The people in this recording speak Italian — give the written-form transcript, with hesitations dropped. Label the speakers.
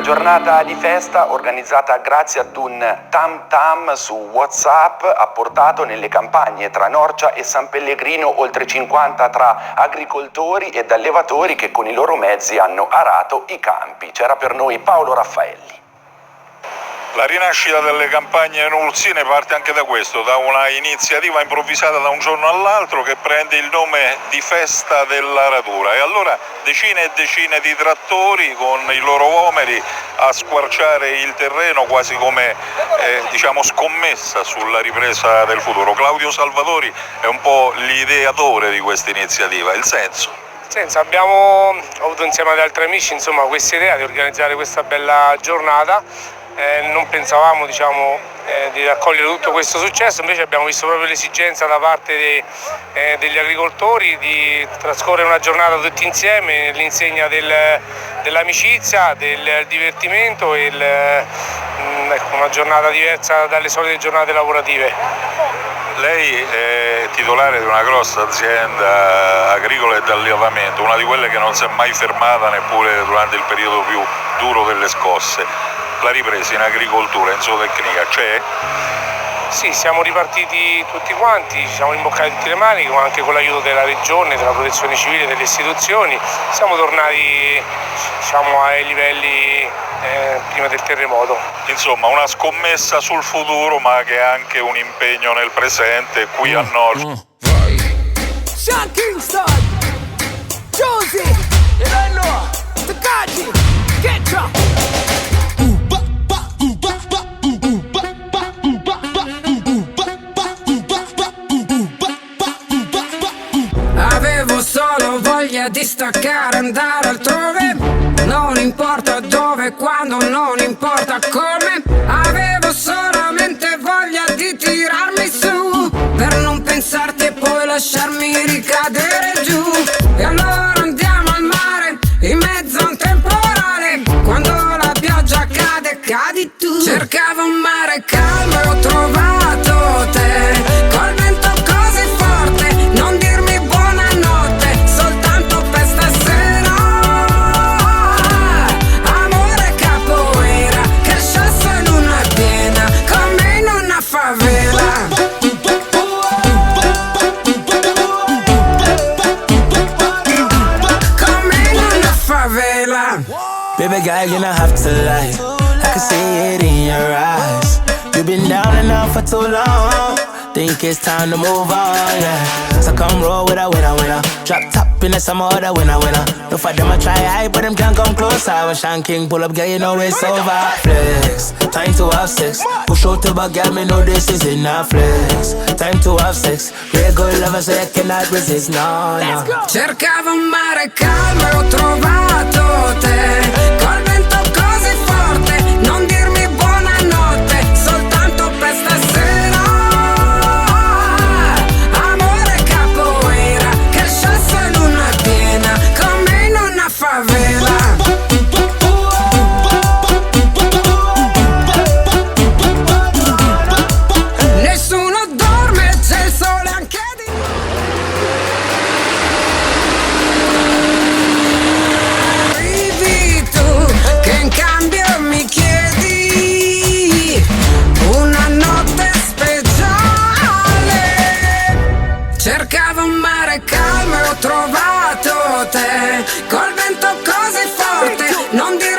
Speaker 1: giornata di festa organizzata grazie ad un tam tam su WhatsApp ha portato nelle campagne tra Norcia e San Pellegrino oltre 50 tra agricoltori ed allevatori che con i loro mezzi hanno arato i campi. C'era per noi Paolo Raffaelli.
Speaker 2: La rinascita delle campagne nulsine parte anche da questo, da una iniziativa improvvisata da un giorno all'altro che prende il nome di Festa dell'Aratura, e allora decine e decine di trattori con i loro omeri a squarciare il terreno quasi come scommessa sulla ripresa del futuro. Claudio Salvatori è un po' l'ideatore di questa iniziativa, il senso.
Speaker 3: Abbiamo avuto insieme ad altri amici questa idea di organizzare questa bella giornata. Non pensavamo di raccogliere tutto questo successo, invece abbiamo visto proprio l'esigenza da parte degli agricoltori di trascorrere una giornata tutti insieme nell'insegna dell'amicizia, del divertimento e una giornata diversa dalle solite giornate lavorative.
Speaker 2: Lei è titolare di una grossa azienda agricola e d'allevamento, una di quelle che non si è mai fermata neppure durante il periodo più duro delle scosse. La ripresa in agricoltura, in zootecnia, c'è?
Speaker 3: Sì, siamo ripartiti tutti quanti, ci siamo imboccati tutte le maniche, ma anche con l'aiuto della regione, della protezione civile, delle istituzioni. Siamo tornati ai livelli prima del terremoto.
Speaker 2: Insomma, una scommessa sul futuro, ma che è anche un impegno nel presente qui a Nord.
Speaker 4: Sean Kingston, Josie, Takashi, Ketra. Avevo solo voglia di staccare, andare altrove. Non importa dove, quando, non importa come. Avevo solamente voglia di tirarmi su, per non pensarti e poi lasciarmi ricadere giù. E allora andiamo al mare, in mezzo a un temporale. Quando la pioggia cade, cadi tu. Cercavo un mare calmo e ho trovato te. Col vento così forte, non dirmi buonanotte, soltanto per stasera. Amore capoeira, cresciasso in una piena, come in una favela. Come in una favela.
Speaker 5: Baby girl, you don't have to lie, I can see it in your eyes. You've been down and out for too long, think it's time to move on, yeah. So come roll with a winner, winner. Drop top in the summer, other winner, winner. No for them I try high, but them can't come closer. When Sean King pull up, girl, you know it's over. Flex, time to have sex. Push out to back, girl, me know this is enough. Flex, time to have sex. Real good lover, so you cannot resist, no, no.
Speaker 4: Cercavo un mare calmo e ho trovato te. Col vento così forte, non dirmi buonanotte, soltanto per stasera. Amore capoeira, cresciasso in una piena, come in una favela. Nessuno dorme, c'è il sole anche di... Arrivi tu, che in cambio mi chiedi una notte speciale. Cercavo un mare calmo e ho trovato te. Col vento così forte, non dire